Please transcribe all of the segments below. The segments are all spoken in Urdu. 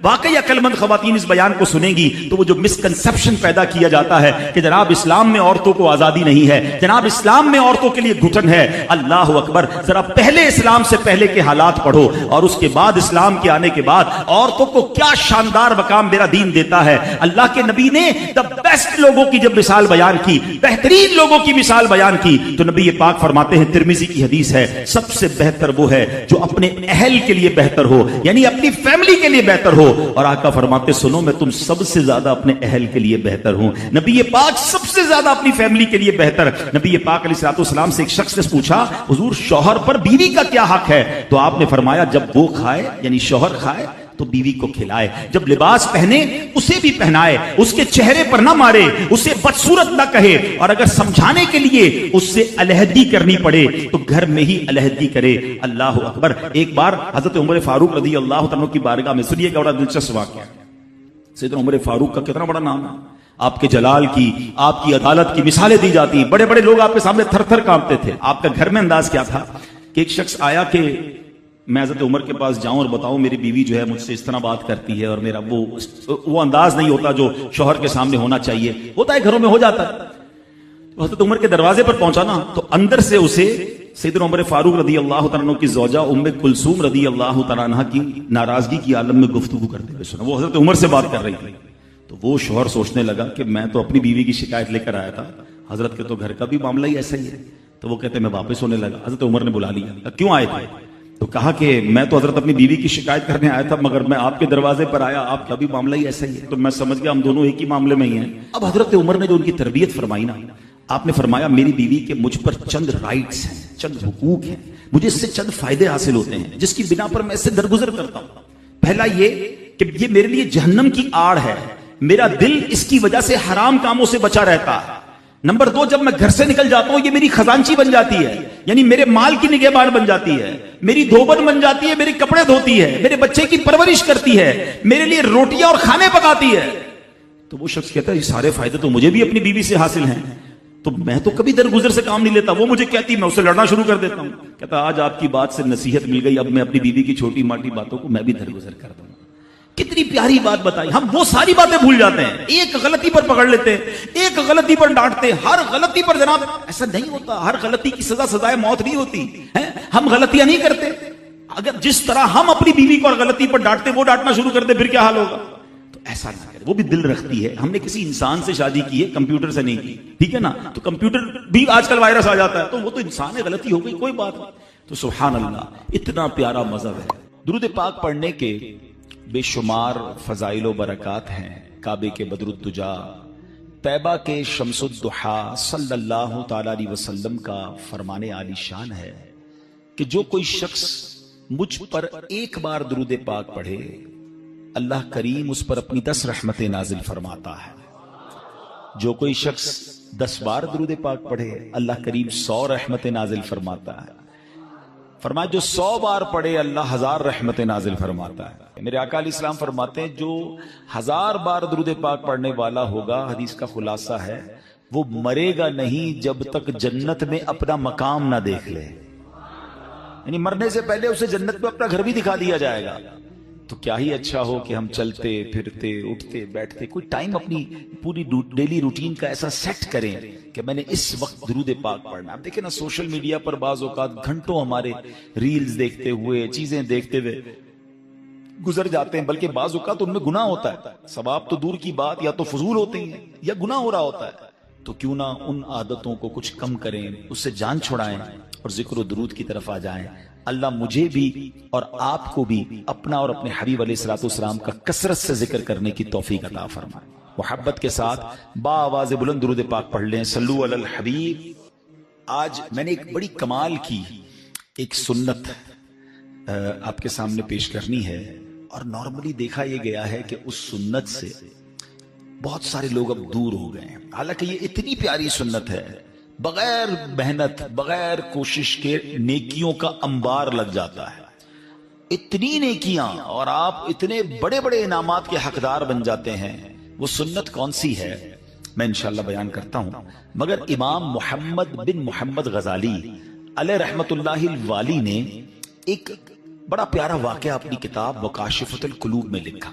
واقعی عقل مند خواتین اس بیان کو سنیں گی تو وہ جو مسکنسپشن پیدا کیا جاتا ہے کہ جناب اسلام میں عورتوں کو آزادی نہیں ہے، جناب اسلام میں عورتوں کے لیے گھٹن ہے، اللہ اکبر، ذرا پہلے اسلام سے پہلے کے حالات پڑھو اور اس کے بعد اسلام کے آنے کے بعد عورتوں کو کیا شاندار مقام میرا دین دیتا ہے۔ اللہ کے نبی نے دا بیسٹ لوگوں کی جب مثال بیان کی، بہترین لوگوں کی مثال بیان کی، تو نبی پاک فرماتے ہیں، ترمذی کی حدیث ہے، سب سے بہتر وہ ہے جو اپنے اہل کے لیے بہتر ہو، یعنی اپنی فیملی کے لیے بہتر ہو۔ اور آقا فرماتے سنو میں تم سب سے زیادہ اپنے اہل کے لیے بہتر ہوں۔ نبی پاک سب سے زیادہ اپنی فیملی کے لیے بہتر۔ نبی پاک علیہ الصلوۃ والسلام سے ایک شخص نے پوچھا حضور شوہر پر بیوی کا کیا حق ہے؟ تو آپ نے فرمایا جب وہ کھائے یعنی شوہر کھائے تو بیوی کو کھلائے، جب لباس پہنے اسے بھی پہنائے، اس کے چہرے پر نہ مارے، اسے بدصورت نہ کہے، اور اگر سمجھانے کے لیے اس سے علیحدگی کرنی پڑے تو گھر میں ہی علیحدگی کرے۔ اللہ اکبر۔ ایک بار حضرت عمر فاروق رضی اللہ عنہ کی بارگاہ میں، سنیے گا بڑا دلچسپ واقعہ۔ سیدنا عمر فاروق کا کتنا بڑا نام ہے، آپ کے جلال کی، آپ کی عدالت کی مثالیں دی جاتی، بڑے بڑے لوگ آپ کے سامنے تھر تھر کانپتے تھے۔ آپ کا گھر میں انداز کیا تھا کہ ایک شخص آیا کہ میں حضرت عمر کے پاس جاؤں اور بتاؤں میری بیوی جو ہے مجھ سے اس طرح بات کرتی ہے، اور میرا وہ انداز نہیں ہوتا جو شوہر کے سامنے ہونا چاہیے، ہوتا ہے گھروں میں ہو جاتا ہے۔ حضرت عمر کے دروازے پر پہنچا نا تو اندر سے اسے سیدنا عمر فاروق رضی اللہ تعالیٰ عنہ کی زوجہ ام کلثوم رضی اللہ تعالیٰ عنہ کی ناراضگی کی عالم میں گفتگو کرتے ہوئے سنا، وہ حضرت عمر سے بات کر رہی تھی۔ تو وہ شوہر سوچنے لگا کہ میں تو اپنی بیوی کی شکایت لے کر آیا تھا، حضرت کے تو گھر کا بھی معاملہ ہی ایسا ہی ہے۔ تو وہ کہتے میں واپس ہونے لگا۔ حضرت عمر نے بلا لیا، کیوں آئے تھے؟ تو کہا کہ میں تو حضرت اپنی بیوی کی شکایت کرنے آیا تھا، مگر میں آپ کے دروازے پر آیا، آپ کا بھی معاملہ ہی ایسا ہی ہے، تو میں سمجھ گیا ہم دونوں ایک ہی معاملے میں ہی ہیں۔ اب حضرت عمر نے جو ان کی تربیت فرمائی نا، آپ نے فرمایا میری بیوی کے مجھ پر چند رائٹس ہیں، چند حقوق ہیں، مجھے اس سے چند فائدے حاصل ہوتے ہیں جس کی بنا پر میں اس سے درگزر کرتا ہوں۔ پہلا یہ کہ یہ میرے لیے جہنم کی آڑ ہے، میرا دل اس کی وجہ سے حرام کاموں سے بچا رہتا ہے۔ نمبر دو، جب میں گھر سے نکل جاتا ہوں یہ میری خزانچی بن جاتی ہے، یعنی میرے مال کی نگہبان بن جاتی ہے، میری دھوبن بن جاتی ہے، میرے کپڑے دھوتی ہے، میرے بچے کی پرورش کرتی ہے، میرے لیے روٹیاں اور کھانے پکاتی ہے۔ تو وہ شخص کہتا ہے یہ سارے فائدے تو مجھے بھی اپنی بیوی سے حاصل ہیں، تو میں تو کبھی درگزر سے کام نہیں لیتا، وہ مجھے کہتی میں اسے لڑنا شروع کر دیتا ہوں۔ کہتا آج آپ کی بات سے نصیحت مل گئی، اب میں اپنی بیوی کی چھوٹی موٹی باتوں کو میں بھی درگزر کر دوں۔ کتنی پیاری بات بتائی، ہم وہ ساری باتیں بھول جاتے ہیں، ایک غلطی پر پکڑ لیتے ہیں، ایک غلطی پر ڈانٹتے ہیں، ہر غلطی پر جناب ایسا نہیں ہوتا، ہر غلطی کی سزا سزائے موت نہیں ہوتی ہے، ہم غلطیاں نہیں کرتے۔ اگر جس طرح ہم اپنی بیوی کو اور غلطی پر ڈانٹتے وہ ڈانٹنا شروع کر دے پھر کیا حال ہوگا؟ تو ایسا نہ کرے، وہ بھی دل رکھتی ہے، ہم نے کسی انسان سے شادی کی ہے، کمپیوٹر سے نہیں کی، ٹھیک ہے نا؟ تو کمپیوٹر بھی آج کل وائرس آ جاتا ہے، تو وہ تو انسان ہے، غلطی ہو گئی کوئی بات نہیں۔ تو سبحان اللہ، اتنا پیارا مذہب ہے۔ درود پاک پڑھنے کے بے شمار فضائل و برکات ہیں۔ کعبے کے بدر الدجا، طیبہ کے شمس الضحیٰ صلی اللہ تعالی علیہ وسلم کا فرمان عالی شان ہے کہ جو کوئی شخص مجھ پر ایک بار درود پاک پڑھے اللہ کریم اس پر اپنی 10 رحمتیں نازل فرماتا ہے۔ جو کوئی شخص 10 بار درود پاک پڑھے اللہ کریم 100 رحمتیں نازل فرماتا ہے۔ فرمایا جو 100 بار پڑھے اللہ 1000 رحمتیں نازل فرماتا ہے۔ میرے آقا علیہ السلام فرماتے ہیں جو 1000 بار درود پاک پڑھنے والا ہوگا، حدیث کا خلاصہ ہے وہ مرے گا نہیں جب تک جنت میں اپنا مقام نہ دیکھ لے، یعنی مرنے سے پہلے اسے جنت میں اپنا گھر بھی دکھا دیا جائے گا۔ تو کیا ہی اچھا ہو کہ ہم چلتے پھرتے اٹھتے بیٹھتے کوئی ٹائم اپنی پوری ڈیلی روٹین کا ایسا سیٹ کریں کہ میں نے اس وقت درود پاک پڑھنا۔ آپ دیکھیں نا سوشل میڈیا پر بعض اوقات گھنٹوں ہمارے ریلز دیکھتے ہوئے چیزیں دیکھتے ہوئے گزر جاتے ہیں، بلکہ بعض اوقات ان میں گناہ ہوتا ہے، ثواب تو دور کی بات، یا تو فضول ہوتے ہیں یا گناہ ہو رہا ہوتا ہے۔ تو کیوں نہ ان عادتوں کو کچھ کم کریں، اس سے جان چھڑائیں اور ذکر و درود کی طرف آ جائیں۔ اللہ مجھے بھی اور آپ کو بھی اپنا اور اپنے حبیب علیہ الصلوۃ والسلام کا کثرت سے ذکر کرنے کی توفیق عطا فرمائے۔ محبت کے ساتھ با آواز بلند درود پاک پڑھ لیں، صلو علی الحبیب۔ آج میں نے ایک بڑی کمال کی ایک سنت آپ کے سامنے پیش کرنی ہے، اور نارملی دیکھا یہ گیا ہے کہ اس سنت سے بہت سارے لوگ اب دور ہو گئے ہیں، حالانکہ یہ اتنی پیاری سنت ہے، بغیر محنت بغیر کوشش کے نیکیوں کا انبار لگ جاتا ہے، اتنی نیکیاں، اور آپ اتنے بڑے بڑے انعامات کے حقدار بن جاتے ہیں۔ وہ سنت کون سی ہے میں انشاءاللہ بیان کرتا ہوں، مگر امام محمد بن محمد غزالی علیہ رحمت اللہ الوالی نے ایک بڑا پیارا واقعہ اپنی کتاب مکاشفۃ القلوب میں لکھا۔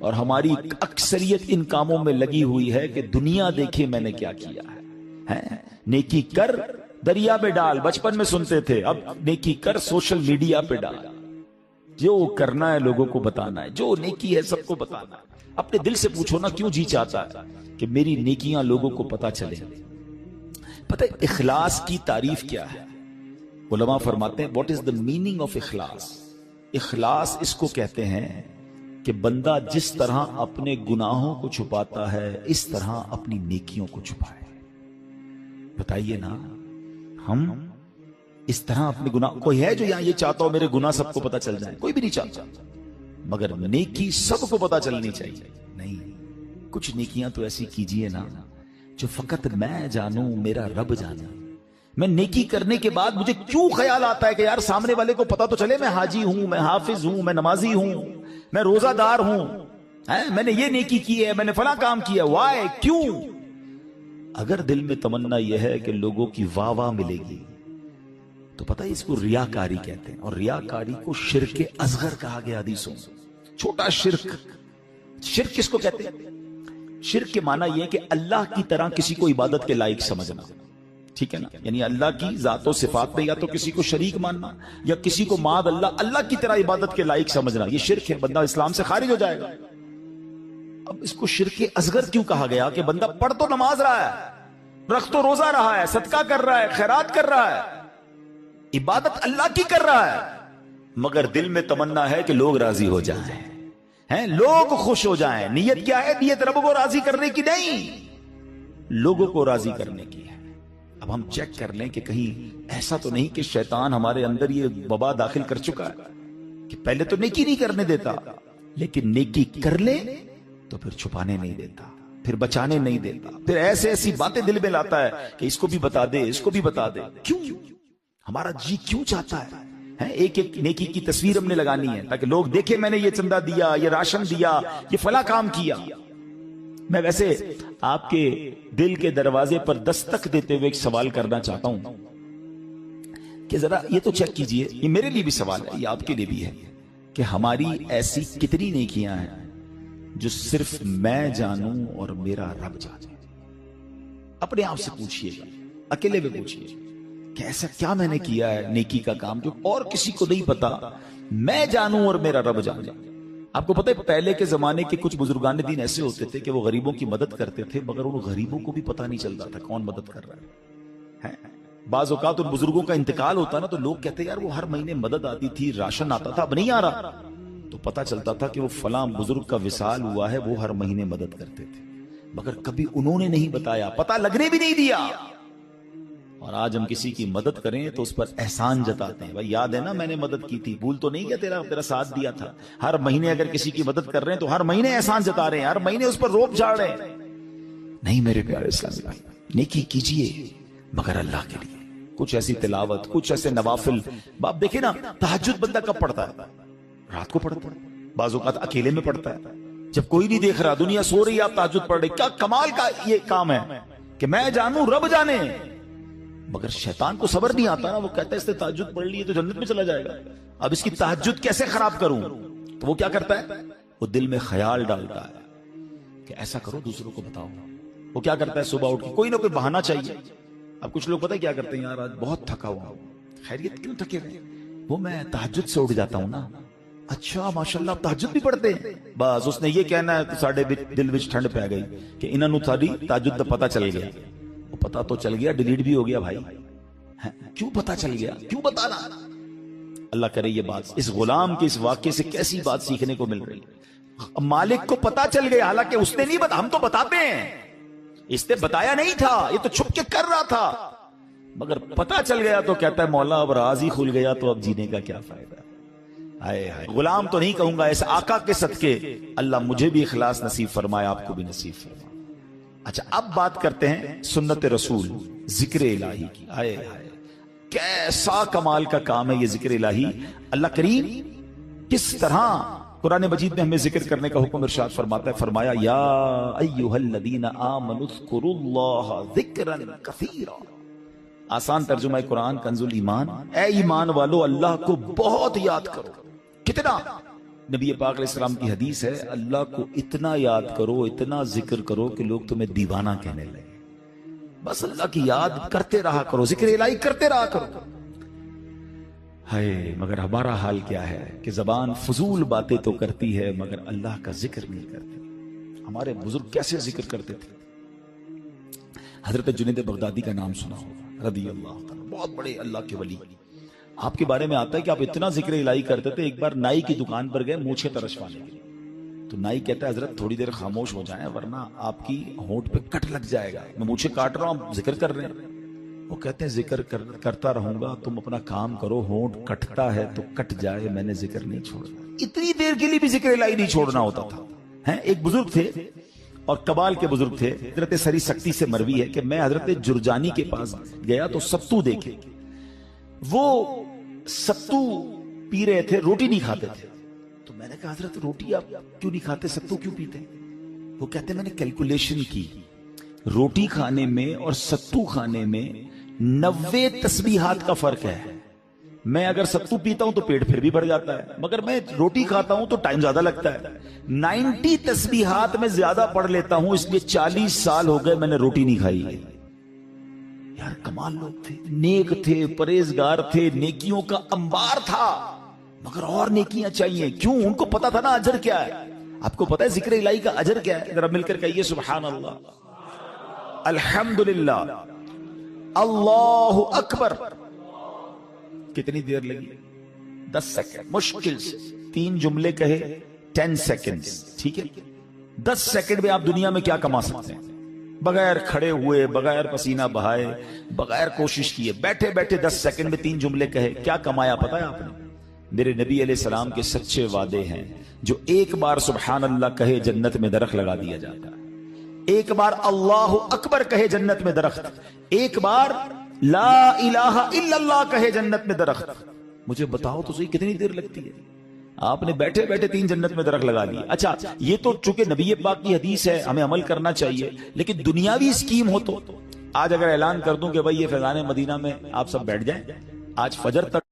اور ہماری اکثریت ان کاموں میں لگی ہوئی ہے کہ دنیا دیکھے میں نے کیا کیا ہے. نیکی کر دریا میں ڈال، بچپن میں سنتے تھے، اب نیکی کر سوشل میڈیا پہ ڈال. جو کرنا ہے لوگوں کو بتانا ہے، جو نیکی ہے سب کو بتانا ہے. اپنے دل سے پوچھو نا کیوں جی چاہتا ہے کہ میری نیکیاں لوگوں کو پتا چلے. پتہ ہے اخلاص کی تعریف کیا ہے؟ علماء فرماتے ہیں what is the meaning of اخلاص. اخلاص اس کو کہتے ہیں کہ بندہ جس طرح اپنے گناہوں کو چھپاتا ہے اس طرح اپنی نیکیوں کو چھپائے. بتائیے نا، ہم اس طرح اپنے گناہ، کوئی ہے جو یہاں یہ چاہتا ہو میرے گناہ سب کو پتا چل جائے؟ کوئی بھی نہیں چاہتا. مگر نیکی سب کو پتا چلنی چاہیے. نہیں، کچھ نیکیاں تو ایسی کیجئے نا جو فقط میں جانوں، میرا رب جانے. میں نیکی کرنے کے بعد مجھے کیوں خیال آتا ہے کہ یار سامنے والے کو پتا تو چلے میں حاجی ہوں، میں حافظ ہوں، میں نمازی ہوں، میں روزہ دار ہوں، میں نے یہ نیکی کی ہے، میں نے فلاں کام کیا. وائے؟ کیوں؟ اگر دل میں تمنا یہ ہے کہ لوگوں کی واہ واہ ملے گی تو پتہ ہے اس کو ریاکاری کہتے ہیں. اور ریاکاری کو شرک اصغر کہا گیا حدیثوں. چھوٹا شرک. شرک کس کو کہتے ہیں؟ شرک کے معنی یہ ہے کہ اللہ کی طرح کسی کو عبادت کے لائق سمجھنا. ٹھیک ہے نا؟ یعنی اللہ کی ذات و صفات میں یا تو کسی کو شریک ماننا یا کسی کو معاذ اللہ کی طرح عبادت کے لائق سمجھنا. یہ شرک ہے، بندہ اسلام سے خارج ہو جائے گا. اب اس کو شرک اصغر کیوں کہا گیا؟ کہ بندہ پڑھ تو نماز رہا ہے، رکھ تو روزہ رہا ہے، صدقہ کر رہا ہے، خیرات کر رہا ہے، عبادت اللہ کی کر رہا ہے، مگر دل میں تمنا ہے کہ لوگ راضی ہو جائیں، لوگ خوش ہو جائیں. نیت کیا ہے؟ نیت رب کو راضی کرنے کی نہیں، لوگوں کو راضی کرنے کی ہے. اب ہم چیک کر لیں کہ کہیں ایسا تو نہیں کہ شیطان ہمارے اندر یہ وبا داخل کر چکا ہے کہ پہلے تو نیکی نہیں کرنے دیتا، لیکن نیکی کر لے تو پھر چھپانے نہیں دیتا، پھر بچانے نہیں دیتا، پھر ایسی باتیں دل میں لاتا ہے کہ اس کو بھی بتا دے، اس کو بھی بتا دے. کیوں؟ ہمارا جی کیوں چاہتا ہے ایک ایک نیکی کی تصویر ہم نے لگانی ہے تاکہ لوگ دیکھیں میں نے یہ چندہ دیا، یہ راشن دیا، یہ فلاں کام کیا. میں ویسے آپ کے دل کے دروازے پر دستک دیتے ہوئے ایک سوال کرنا چاہتا ہوں کہ ذرا یہ تو چیک کیجئے، یہ میرے لیے بھی سوال ہے، یہ آپ کے لیے بھی ہے، کہ ہماری ایسی کتنی نیکیاں ہیں جو صرف میں جانوں اور میرا رب جانے. اپنے آپ سے پوچھئے گا، اکیلے میں پوچھئے کہ ایسا کیا میں نے کیا ہے نیکی کا کام جو اور کسی کو نہیں پتا، میں جانوں اور میرا رب جانے. آپ کو پتہ ہے پہلے کے زمانے کے کچھ بزرگان دین ایسے ہوتے تھے کہ وہ غریبوں کی مدد کرتے تھے مگر ان غریبوں کو بھی پتہ نہیں چلتا تھا کون مدد کر رہا ہے. بعض اوقات ان بزرگوں کا انتقال ہوتا نا تو لوگ کہتے یار وہ ہر مہینے مدد آتی تھی، راشن آتا تھا، اب نہیں آ رہا، تو پتہ چلتا تھا کہ وہ فلاں بزرگ کا وصال ہوا ہے، وہ ہر مہینے مدد کرتے تھے مگر کبھی انہوں نے نہیں بتایا، پتہ لگنے بھی نہیں دیا. اور آج ہم کسی کی مدد کریں تو اس پر احسان جتاتے ہیں، بھائی یاد ہے نا میں نے مدد کی تھی، بھول تو نہیں کیا تیرا ساتھ دیا تھا. ہر مہینے اگر کسی کی مدد کر رہے ہیں تو ہر مہینے احسان جتا رہے ہیں، ہر مہینے اس پر روپ جھاڑ رہے ہیں. نہیں میرے پیارے اسلامی بھائی، نیکی کیجئے مگر اللہ کے لیے. کچھ ایسی تلاوت، کچھ ایسے نوافل. باپ دیکھیں نا تہجد بندہ کب پڑھتا ہے؟ رات کو پڑھتا ہے، بعض اوقات اکیلے میں پڑھتا ہے جب کوئی نہیں دیکھ رہا، دنیا سو رہی ہے، آپ تہجد پڑھ رہے. کیا کمال کا یہ کام ہے کہ میں جانوں رب جانے. مگر شیطان کو صبر نہیں آتا نا، وہ کہتا ہے اس نے تہجد پڑھ لی تو جنت میں چلا جائے گا، اب اس کی تہجد کیسے خراب کروں. تو وہ کیا کرتا ہے؟ وہ دل میں خیال ڈالتا ہے کہ ایسا کرو دوسروں کو بتاؤ. وہ کیا کرتا ہے؟ صبح اٹھ کے کوئی نہ کوئی بہانہ چاہیے. اب کچھ لوگ پتہ ہے کیا کرتے ہیں؟ یار آج بہت تھکا ہوا ہوں. خیریت؟ کیوں تھکے ہوئے؟ وہ میں تہجد سے اٹھ جاتا ہوں نا. اچھا ماشاءاللہ آپ تہجد بھی پڑھتے ہیں؟ بس اس نے یہ کہنا ہے تو ساڑھے دل وچ ٹھنڈ پہ گئی کہ انہاں نوں ساری تہجد دا پتہ چل گیا. وہ پتہ تو چل گیا، ڈیلیٹ بھی ہو گیا بھائی. کیوں پتہ چل گیا؟ کیوں بتانا؟ اللہ کرے یہ بات اس غلام کے اس واقعے سے کیسی بات سیکھنے کو مل رہی. مالک کو پتہ چل گیا، حالانکہ اس نے نہیں بتا، ہم تو بتاتے ہیں، اس نے بتایا نہیں تھا، یہ تو چھپ کے کر رہا تھا، مگر پتہ چل گیا تو کہتا ہے مولا اب راز ہی کھل گیا تو اب جینے کا کیا فائدہ. غلام تو نہیں کہوں گا، اس آقا کے صدقے اللہ مجھے بھی اخلاص نصیب فرمائے، آپ کو بھی نصیب فرمائے. اچھا اب بات کرتے ہیں سنت رسول، ذکر الہی کی. آئے کیسا کمال کا کام ہے یہ ذکر الہی. اللہ کریم کس طرح قرآن مجید میں ہمیں ذکر کرنے کا حکم ارشاد فرماتا ہے. فرمایا یا ایھا الذین آمنوا اذکروا اللہ ذکرا کثیرا. آسان ترجمہ قرآن کنز الایمان، اے ایمان والو اللہ کو بہت یاد کرو. کتنا؟ نبی پاک علیہ السلام کی حدیث ہے، اللہ کو اتنا یاد کرو، اتنا ذکر کرو کہ لوگ تمہیں دیوانہ کہنے لگے. بس اللہ کی یاد کرتے رہا کرو، ذکر الہی کرتے رہا کرو. ہے مگر ہمارا حال کیا ہے کہ زبان فضول باتیں تو کرتی ہے مگر اللہ کا ذکر نہیں کرتی. ہمارے بزرگ کیسے ذکر کرتے تھے؟ حضرت جنید بغدادی کا نام سنا ہوگا رضی اللہ عنہ، بہت بڑے اللہ کے ولی. آپ کے بارے میں آتا ہے کہ آپ اتنا ذکر الہی کرتے تھے، ایک بار نائی کی دکان پر گئے مونچھیں ترشوانے کے لیے. تو نائی کہتا ہے حضرت تھوڑی دیر خاموش ہو جائیں ورنہ آپ کی ہونٹ پہ کٹ لگ جائے گا، میں مونچھیں کاٹ رہا ہوں، آپ ذکر کر رہے ہیں. وہ کہتے ہیں ذکر کرتا رہوں گا، تم اپنا کام کرو، ہونٹ کٹتا ہے تو کٹ جائے، میں نے ذکر نہیں چھوڑنا. اتنی دیر کے لیے بھی ذکر الہی نہیں چھوڑنا ہوتا تھا. ایک بزرگ تھے اور کبال کے بزرگ تھے، حضرت سری سکتی سے مروی ہے کہ میں حضرت جرجانی کے پاس گیا تو ستو دیکھے. وہ ستو پی رہے تھے، روٹی نہیں کھاتے تھے. تو میں نے کہا حضرت روٹی آپ کیوں نہیں کھاتے، ستو کیوں پیتے؟ وہ کہتے میں نے کیلکولیشن کی، روٹی کھانے میں اور ستو کھانے میں 90 تسبیحات کا فرق ہے. میں اگر ستو پیتا ہوں تو پیٹ پھر بھی بھر جاتا ہے، مگر میں روٹی کھاتا ہوں تو ٹائم زیادہ لگتا ہے. 90 تسبیحات میں زیادہ پڑھ لیتا ہوں، اس لیے 40 سال ہو گئے میں نے روٹی نہیں کھائی. یار کمال لوگ تھے، نیک تھے، پرہیزگار تھے، نیکیوں کا انبار تھا، مگر اور نیکیاں چاہیے. کیوں؟ ان کو پتا تھا نا اجر کیا ہے. آپ کو پتا ہے ذکر الہی کا اجر کیا ہے؟ ذرا مل کر کہیے سبحان اللہ، الحمدللہ، اللہ اکبر. کتنی دیر لگی؟ 10 سیکنڈ مشکل سے. 3 جملے کہے 10 سیکنڈ. ٹھیک ہے، 10 سیکنڈ میں آپ دنیا میں کیا کما سکتے ہیں؟ بغیر کھڑے ہوئے، بغیر پسینہ بہائے، بغیر کوشش کیے، بیٹھے بیٹھے 10 سیکنڈ میں 3 جملے کہے، کیا کمایا پتا ہے آپ نے؟ میرے نبی علیہ السلام کے سچے وعدے ہیں. جو ایک بار سبحان اللہ کہے جنت میں درخت لگا دیا جاتا ہے. ایک بار اللہ اکبر کہے جنت میں درخت. ایک بار لا الہ الا اللہ کہے جنت میں درخت. مجھے بتاؤ تو صحیح کتنی دیر لگتی ہے؟ آپ نے بیٹھے بیٹھے 3 جنت میں درخت لگا لیے. اچھا یہ تو چونکہ نبی پاک کی حدیث ہے ہمیں عمل کرنا چاہیے، لیکن دنیاوی اسکیم ہو تو آج اگر اعلان کر دوں کہ بھائی یہ فیضان مدینہ میں آپ سب بیٹھ جائیں، آج فجر تک